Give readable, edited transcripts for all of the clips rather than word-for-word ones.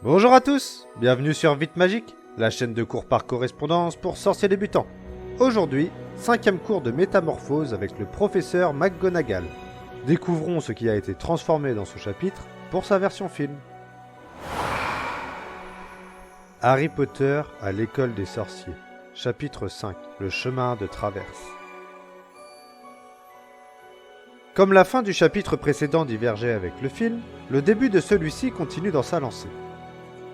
Bonjour à tous, bienvenue sur Vite Magique, la chaîne de cours par correspondance pour sorciers débutants. Aujourd'hui, 5e cours de métamorphose avec le professeur McGonagall. Découvrons ce qui a été transformé dans ce chapitre pour sa version film. Harry Potter à l'école des sorciers. Chapitre 5, le chemin de traverse. Comme la fin du chapitre précédent divergeait avec le film, le début de celui-ci continue dans sa lancée.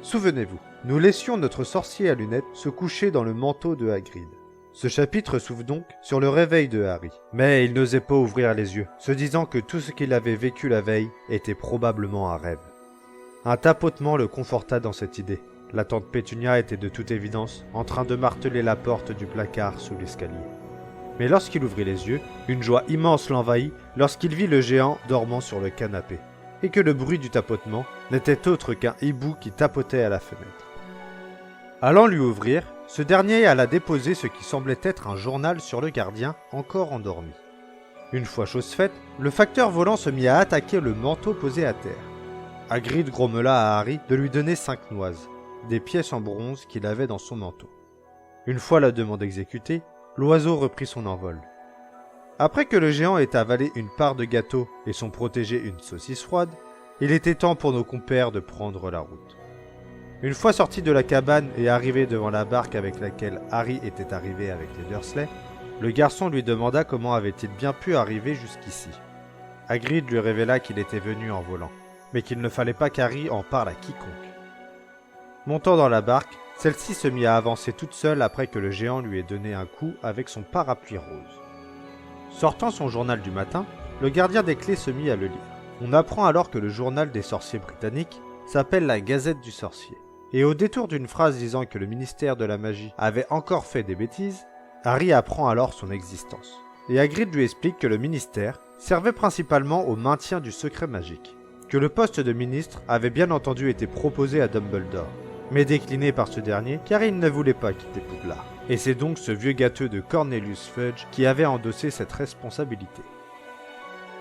Souvenez-vous, nous laissions notre sorcier à lunettes se coucher dans le manteau de Hagrid. Ce chapitre s'ouvre donc sur le réveil de Harry. Mais il n'osait pas ouvrir les yeux, se disant que tout ce qu'il avait vécu la veille était probablement un rêve. Un tapotement le conforta dans cette idée. La tante Pétunia était de toute évidence en train de marteler la porte du placard sous l'escalier. Mais lorsqu'il ouvrit les yeux, une joie immense l'envahit lorsqu'il vit le géant dormant sur le canapé, et que le bruit du tapotement n'était autre qu'un hibou qui tapotait à la fenêtre. Allant lui ouvrir, ce dernier alla déposer ce qui semblait être un journal sur le gardien, encore endormi. Une fois chose faite, le facteur volant se mit à attaquer le manteau posé à terre. Hagrid grommela à Harry de lui donner 5 noises, des pièces en bronze qu'il avait dans son manteau. Une fois la demande exécutée, l'oiseau reprit son envol. Après que le géant ait avalé une part de gâteau et son protégé une saucisse froide, il était temps pour nos compères de prendre la route. Une fois sortis de la cabane et arrivés devant la barque avec laquelle Harry était arrivé avec les Dursley, le garçon lui demanda comment avait-il bien pu arriver jusqu'ici. Hagrid lui révéla qu'il était venu en volant, mais qu'il ne fallait pas qu'Harry en parle à quiconque. Montant dans la barque, celle-ci se mit à avancer toute seule après que le géant lui ait donné un coup avec son parapluie rose. Sortant son journal du matin, le gardien des clés se mit à le lire. On apprend alors que le journal des sorciers britanniques s'appelle la Gazette du Sorcier. Et au détour d'une phrase disant que le ministère de la Magie avait encore fait des bêtises, Harry apprend alors son existence. Et Hagrid lui explique que le ministère servait principalement au maintien du secret magique, que le poste de ministre avait bien entendu été proposé à Dumbledore, mais décliné par ce dernier car il ne voulait pas quitter Poudlard. Et c'est donc ce vieux gâteux de Cornelius Fudge qui avait endossé cette responsabilité.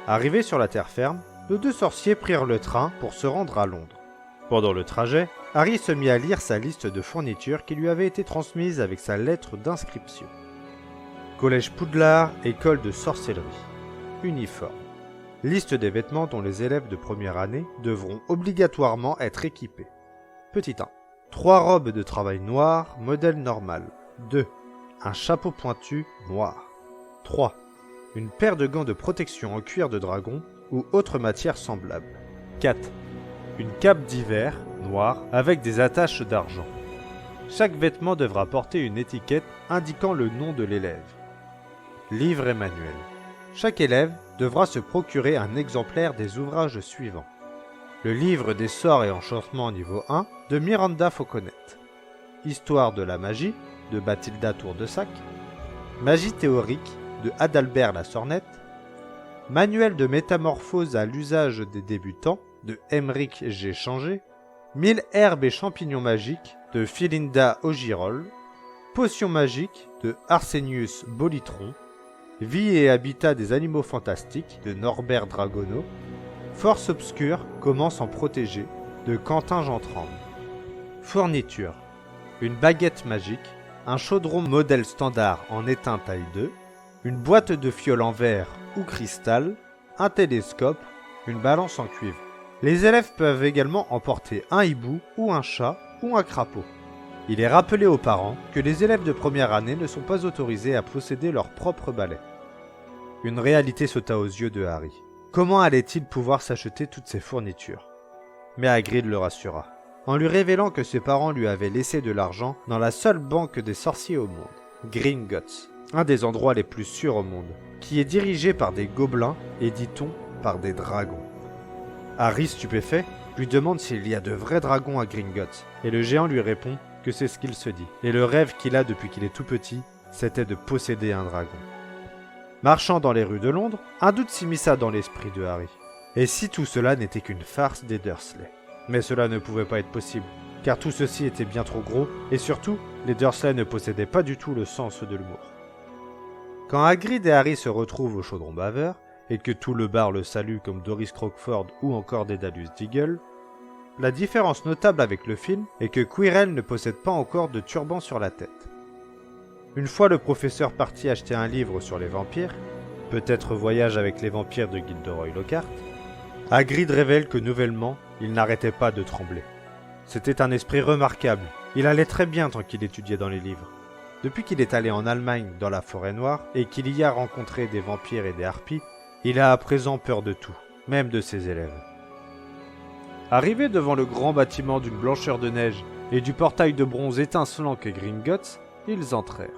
Arrivés sur la terre ferme, nos deux sorciers prirent le train pour se rendre à Londres. Pendant le trajet, Harry se mit à lire sa liste de fournitures qui lui avait été transmise avec sa lettre d'inscription. Collège Poudlard, école de sorcellerie. Uniforme. Liste des vêtements dont les élèves de première année devront obligatoirement être équipés. Petit 1. 3 robes de travail noires, modèle normal. 2. Un chapeau pointu noir. 3. Une paire de gants de protection en cuir de dragon ou autre matière semblable. 4. Une cape d'hiver noire avec des attaches d'argent. Chaque vêtement devra porter une étiquette indiquant le nom de l'élève. Livre et manuel. Chaque élève devra se procurer un exemplaire des ouvrages suivants. Le livre des sorts et enchantements niveau 1 de Miranda Fauconnet. Histoire de la magie de Bathilda Tour-de-Sac. Magie théorique de Adalbert la Sornette. Manuel de métamorphose à l'usage des débutants de Emmerich G. Changé. 1000 herbes et champignons magiques de Philinda Ogirol. Potions magiques de Arsenius Bolitron. Vie et habitat des animaux fantastiques de Norbert Dragono. Force obscure, comment s'en protéger de Quentin Jantrande. Fourniture. Une baguette magique, un chaudron modèle standard en étain taille 2, une boîte de fioles en verre ou cristal, un télescope, une balance en cuivre. Les élèves peuvent également emporter un hibou ou un chat ou un crapaud. Il est rappelé aux parents que les élèves de première année ne sont pas autorisés à posséder leur propre balai. Une réalité sauta aux yeux de Harry. Comment allait-il pouvoir s'acheter toutes ces fournitures? Mais Hagrid le rassura, en lui révélant que ses parents lui avaient laissé de l'argent dans la seule banque des sorciers au monde, Gringotts, un des endroits les plus sûrs au monde, qui est dirigé par des gobelins et, dit-on, par des dragons. Harry, stupéfait, lui demande s'il y a de vrais dragons à Gringotts, et le géant lui répond que c'est ce qu'il se dit, et le rêve qu'il a depuis qu'il est tout petit, c'était de posséder un dragon. Marchant dans les rues de Londres, un doute s'immisça dans l'esprit de Harry. Et si tout cela n'était qu'une farce des Dursley? Mais cela ne pouvait pas être possible, car tout ceci était bien trop gros, et surtout, les Dursley ne possédaient pas du tout le sens de l'humour. Quand Hagrid et Harry se retrouvent au chaudron baveur, et que tout le bar le salue comme Doris Crockford ou encore Dédalus Diggle, La différence notable avec le film est que Quirrell ne possède pas encore de turban sur la tête. Une fois le professeur parti acheter un livre sur les vampires, peut-être Voyage avec les vampires de Gilderoy Lockhart, Hagrid révèle que nouvellement, il n'arrêtait pas de trembler. C'était un esprit remarquable, il allait très bien tant qu'il étudiait dans les livres. Depuis qu'il est allé en Allemagne dans la forêt noire et qu'il y a rencontré des vampires et des harpies, il a à présent peur de tout, même de ses élèves. Arrivés devant le grand bâtiment d'une blancheur de neige et du portail de bronze étincelant que Gringotts, ils entrèrent.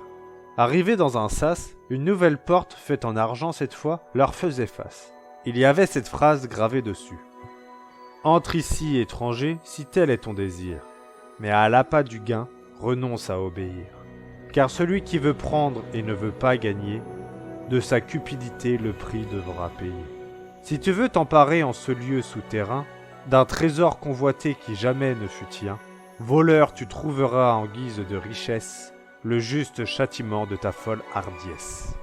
Arrivés dans un sas, une nouvelle porte, faite en argent cette fois, leur faisait face. Il y avait cette phrase gravée dessus. « Entre ici, étranger, si tel est ton désir, mais à l'appât du gain, renonce à obéir. Car celui qui veut prendre et ne veut pas gagner, de sa cupidité le prix devra payer. Si tu veux t'emparer en ce lieu souterrain, d'un trésor convoité qui jamais ne fut tien, voleur tu trouveras en guise de richesse, le juste châtiment de ta folle hardiesse. »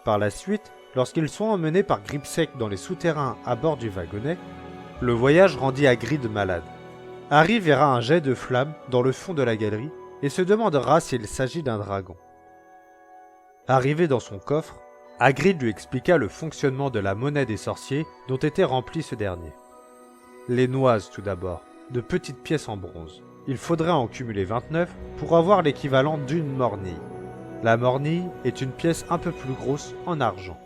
Par la suite, lorsqu'ils sont emmenés par Gripsec dans les souterrains à bord du wagonnet, le voyage rendit Hagrid malade. Harry verra un jet de flamme dans le fond de la galerie et se demandera s'il s'agit d'un dragon. Arrivé dans son coffre, Hagrid lui expliqua le fonctionnement de la monnaie des sorciers dont était rempli ce dernier. Les noises tout d'abord, de petites pièces en bronze. Il faudrait en cumuler 29 pour avoir l'équivalent d'une mornille. La mornille est une pièce un peu plus grosse en argent.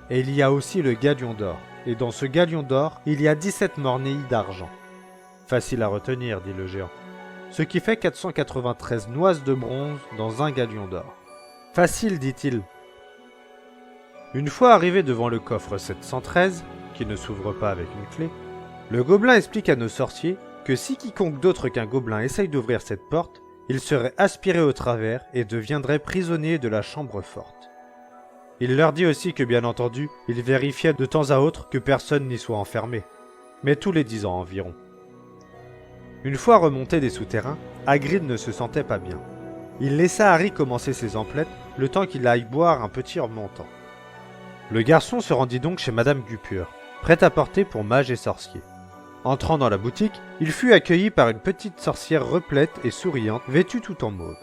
Et il y a aussi le galion d'or. Et dans ce galion d'or, il y a 17 mornilles d'argent. Facile à retenir, dit le géant. Ce qui fait 493 noises de bronze dans un galion d'or. Facile, dit-il. Une fois arrivé devant le coffre 713, qui ne s'ouvre pas avec une clé, le gobelin explique à nos sorciers que si quiconque d'autre qu'un gobelin essaye d'ouvrir cette porte, il serait aspiré au travers et deviendrait prisonnier de la chambre forte. Il leur dit aussi que bien entendu, il vérifiait de temps à autre que personne n'y soit enfermé, mais tous les 10 ans environ. Une fois remonté des souterrains, Hagrid ne se sentait pas bien. Il laissa Harry commencer ses emplettes, le temps qu'il aille boire un petit remontant. Le garçon se rendit donc chez Madame Gupure, prête à porter pour mage et sorcier. Entrant dans la boutique, il fut accueilli par une petite sorcière replète et souriante, vêtue tout en mauve.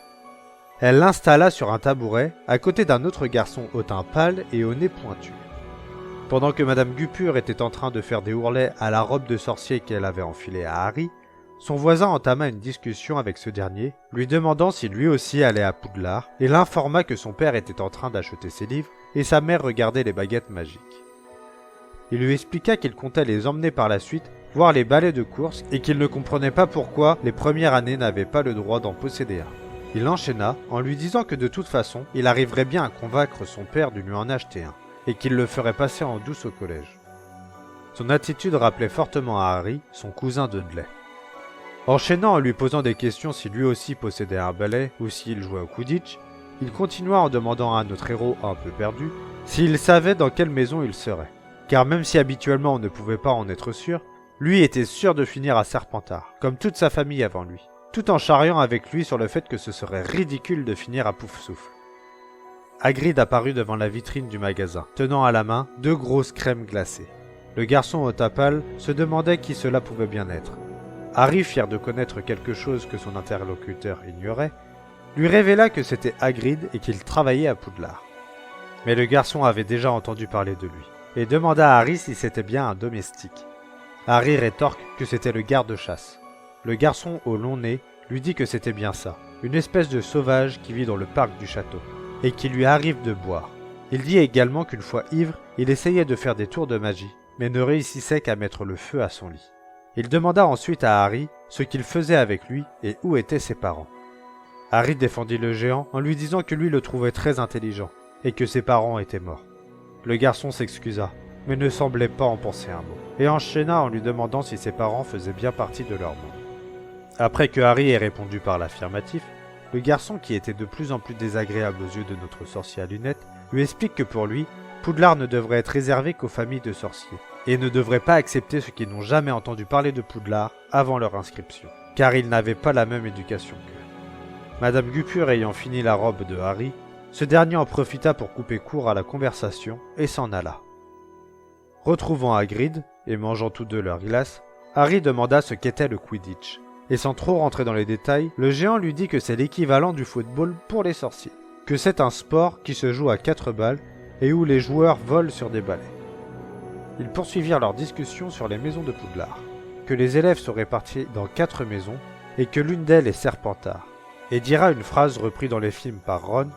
Elle l'installa sur un tabouret, à côté d'un autre garçon au teint pâle et au nez pointu. Pendant que Madame Gupure était en train de faire des ourlets à la robe de sorcier qu'elle avait enfilée à Harry, son voisin entama une discussion avec ce dernier, lui demandant si lui aussi allait à Poudlard, et l'informa que son père était en train d'acheter ses livres et sa mère regardait les baguettes magiques. Il lui expliqua qu'il comptait les emmener par la suite voir les ballets de course et qu'il ne comprenait pas pourquoi les premières années n'avaient pas le droit d'en posséder un. Il enchaîna en lui disant que de toute façon, il arriverait bien à convaincre son père de lui en acheter un, et qu'il le ferait passer en douce au collège. Son attitude rappelait fortement à Harry son cousin Dudley. Enchaînant en lui posant des questions si lui aussi possédait un balai ou s'il jouait au Quidditch, il continua en demandant à notre héros un peu perdu s'il savait dans quelle maison il serait. Car même si habituellement on ne pouvait pas en être sûr, lui était sûr de finir à Serpentard, comme toute sa famille avant lui, tout en charriant avec lui sur le fait que ce serait ridicule de finir à Poufsouffle. Hagrid apparut devant la vitrine du magasin, tenant à la main 2 grosses crèmes glacées. Le garçon au teint pâle se demandait qui cela pouvait bien être. Harry, fier de connaître quelque chose que son interlocuteur ignorait, lui révéla que c'était Hagrid et qu'il travaillait à Poudlard. Mais le garçon avait déjà entendu parler de lui, et demanda à Harry si c'était bien un domestique. Harry rétorque que c'était le garde-chasse. Le garçon au long nez lui dit que c'était bien ça, une espèce de sauvage qui vit dans le parc du château, et qui lui arrive de boire. Il dit également qu'une fois ivre, il essayait de faire des tours de magie, mais ne réussissait qu'à mettre le feu à son lit. Il demanda ensuite à Harry ce qu'il faisait avec lui et où étaient ses parents. Harry défendit le géant en lui disant que lui le trouvait très intelligent, et que ses parents étaient morts. Le garçon s'excusa, mais ne semblait pas en penser un mot, et enchaîna en lui demandant si ses parents faisaient bien partie de leur monde. Après que Harry ait répondu par l'affirmatif, le garçon, qui était de plus en plus désagréable aux yeux de notre sorcier à lunettes, lui explique que pour lui, Poudlard ne devrait être réservé qu'aux familles de sorciers, et ne devrait pas accepter ceux qui n'ont jamais entendu parler de Poudlard avant leur inscription, car ils n'avaient pas la même éducation qu'eux. Madame Gupure ayant fini la robe de Harry, ce dernier en profita pour couper court à la conversation et s'en alla. Retrouvant Hagrid, et mangeant tous deux leur glace, Harry demanda ce qu'était le Quidditch. Et sans trop rentrer dans les détails, le géant lui dit que c'est l'équivalent du football pour les sorciers. Que c'est un sport qui se joue à 4 balles et où les joueurs volent sur des balais. Ils poursuivirent leur discussion sur les maisons de Poudlard. Que les élèves sont répartis dans 4 maisons et que l'une d'elles est Serpentard. Et dira une phrase reprise dans les films par Ron,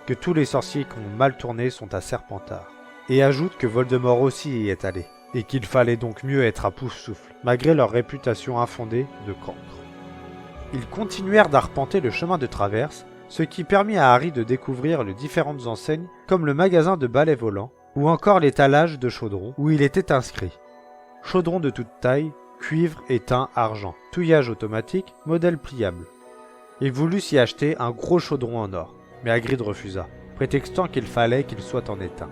que tous les sorciers qui ont mal tourné sont à Serpentard. Et ajoute que Voldemort aussi y est allé, et qu'il fallait donc mieux être à Poufsouffle, malgré leur réputation infondée de cancre. Ils continuèrent d'arpenter le chemin de traverse, ce qui permit à Harry de découvrir les différentes enseignes, comme le magasin de balais volants, ou encore l'étalage de chaudrons, où il était inscrit. Chaudrons de toute taille, cuivre, étain, argent, touillage automatique, modèle pliable. Il voulut s'y acheter un gros chaudron en or, mais Hagrid refusa, prétextant qu'il fallait qu'il soit en étain.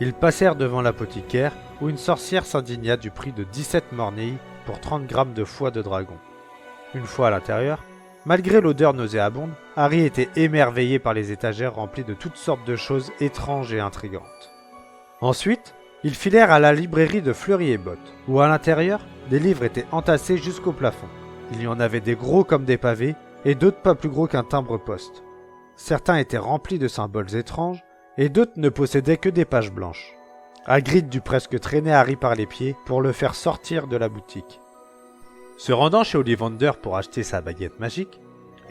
Ils passèrent devant l'apothicaire, où une sorcière s'indigna du prix de 17 mornilles pour 30 grammes de foie de dragon. Une fois à l'intérieur, malgré l'odeur nauséabonde, Harry était émerveillé par les étagères remplies de toutes sortes de choses étranges et intrigantes. Ensuite, ils filèrent à la librairie de Fleury et Botte, où à l'intérieur, des livres étaient entassés jusqu'au plafond. Il y en avait des gros comme des pavés, et d'autres pas plus gros qu'un timbre-poste. Certains étaient remplis de symboles étranges, et d'autres ne possédaient que des pages blanches. Hagrid dut presque traîner Harry par les pieds pour le faire sortir de la boutique. Se rendant chez Ollivander pour acheter sa baguette magique,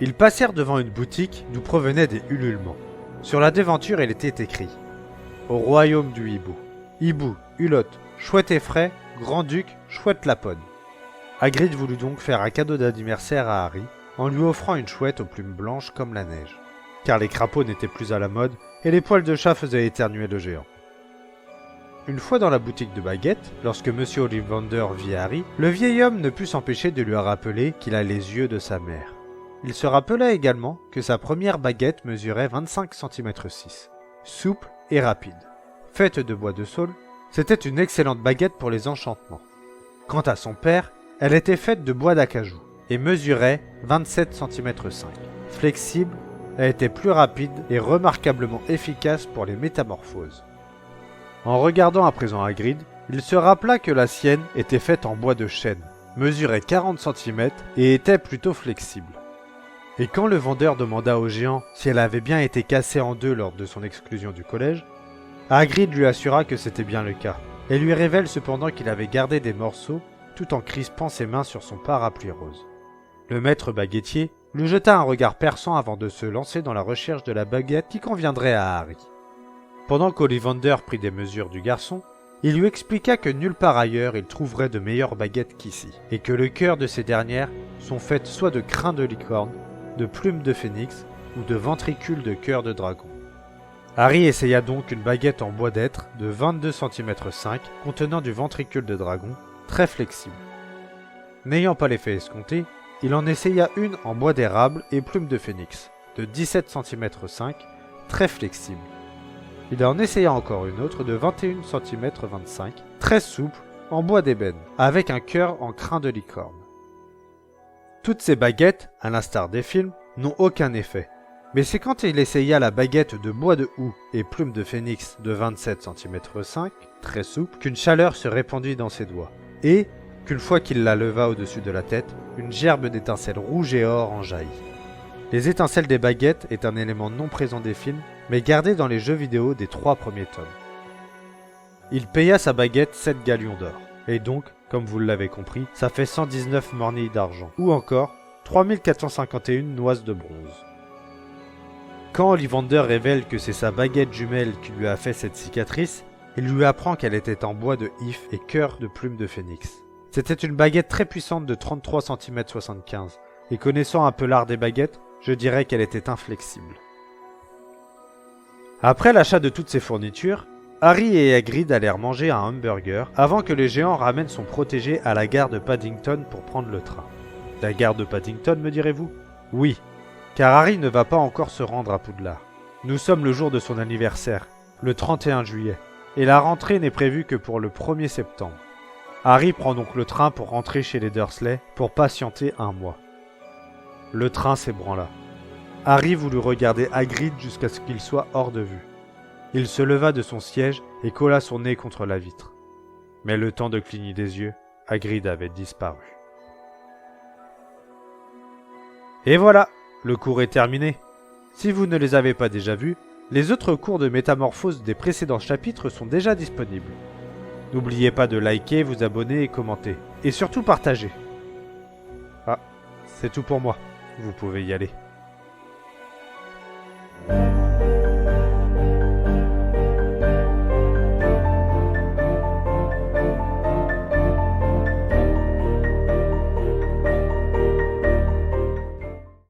ils passèrent devant une boutique d'où provenaient des ululements. Sur la devanture, il était écrit « Au royaume du hibou. Hibou, hulotte, chouette effray, grand-duc, chouette lapone. » Hagrid voulut donc faire un cadeau d'anniversaire à Harry en lui offrant une chouette aux plumes blanches comme la neige, car les crapauds n'étaient plus à la mode et les poils de chat faisaient éternuer le géant. Une fois dans la boutique de baguettes, lorsque M. Ollivander vit Harry, le vieil homme ne put s'empêcher de lui rappeler qu'il a les yeux de sa mère. Il se rappela également que sa première baguette mesurait 25 cm 6, souple et rapide. Faite de bois de saule, c'était une excellente baguette pour les enchantements. Quant à son père, elle était faite de bois d'acajou et mesurait 27 cm 5. Flexible, elle était plus rapide et remarquablement efficace pour les métamorphoses. En regardant à présent Hagrid, il se rappela que la sienne était faite en bois de chêne, mesurait 40 cm et était plutôt flexible. Et quand le vendeur demanda au géant si elle avait bien été cassée en deux lors de son exclusion du collège, Hagrid lui assura que c'était bien le cas, et lui révèle cependant qu'il avait gardé des morceaux tout en crispant ses mains sur son parapluie rose. Le maître baguettier lui jeta un regard perçant avant de se lancer dans la recherche de la baguette qui conviendrait à Harry. Pendant qu'Ollivander prit des mesures du garçon, il lui expliqua que nulle part ailleurs il trouverait de meilleures baguettes qu'ici, et que le cœur de ces dernières sont faites soit de crins de licorne, de plumes de phénix ou de ventricules de cœur de dragon. Harry essaya donc une baguette en bois d'être de 22 cm 5 contenant du ventricule de dragon, très flexible. N'ayant pas l'effet escompté, il en essaya une en bois d'érable et plumes de phénix, de 17 cm 5, très flexible. Il en essaya encore une autre de 21 cm 25, très souple, en bois d'ébène, avec un cœur en crin de licorne. Toutes ces baguettes, à l'instar des films, n'ont aucun effet. Mais c'est quand il essaya la baguette de bois de houx et plumes de phénix de 27 cm 5, très souple, qu'une chaleur se répandit dans ses doigts, et qu'une fois qu'il la leva au-dessus de la tête, une gerbe d'étincelles rouges et or en jaillit. Les étincelles des baguettes est un élément non présent des films, mais gardé dans les jeux vidéo des 3 premiers tomes. Il paya sa baguette 7 galions d'or, et donc, comme vous l'avez compris, ça fait 119 mornilles d'argent, ou encore 3451 noises de bronze. Quand Ollivander révèle que c'est sa baguette jumelle qui lui a fait cette cicatrice, il lui apprend qu'elle était en bois de if et cœur de plumes de phénix. C'était une baguette très puissante de 33 cm 75, et connaissant un peu l'art des baguettes, je dirais qu'elle était inflexible. Après l'achat de toutes ces fournitures, Harry et Hagrid allèrent manger un hamburger avant que le géant ramène son protégé à la gare de Paddington pour prendre le train. La gare de Paddington, me direz-vous? Oui, car Harry ne va pas encore se rendre à Poudlard. Nous sommes le jour de son anniversaire, le 31 juillet, et la rentrée n'est prévue que pour le 1er septembre. Harry prend donc le train pour rentrer chez les Dursley pour patienter un mois. Le train s'ébranla. Harry voulut regarder Hagrid jusqu'à ce qu'il soit hors de vue. Il se leva de son siège et colla son nez contre la vitre. Mais le temps de cligner des yeux, Hagrid avait disparu. Et voilà, le cours est terminé. Si vous ne les avez pas déjà vus, les autres cours de métamorphose des précédents chapitres sont déjà disponibles. N'oubliez pas de liker, vous abonner et commenter. Et surtout partager. Ah, c'est tout pour moi. Vous pouvez y aller.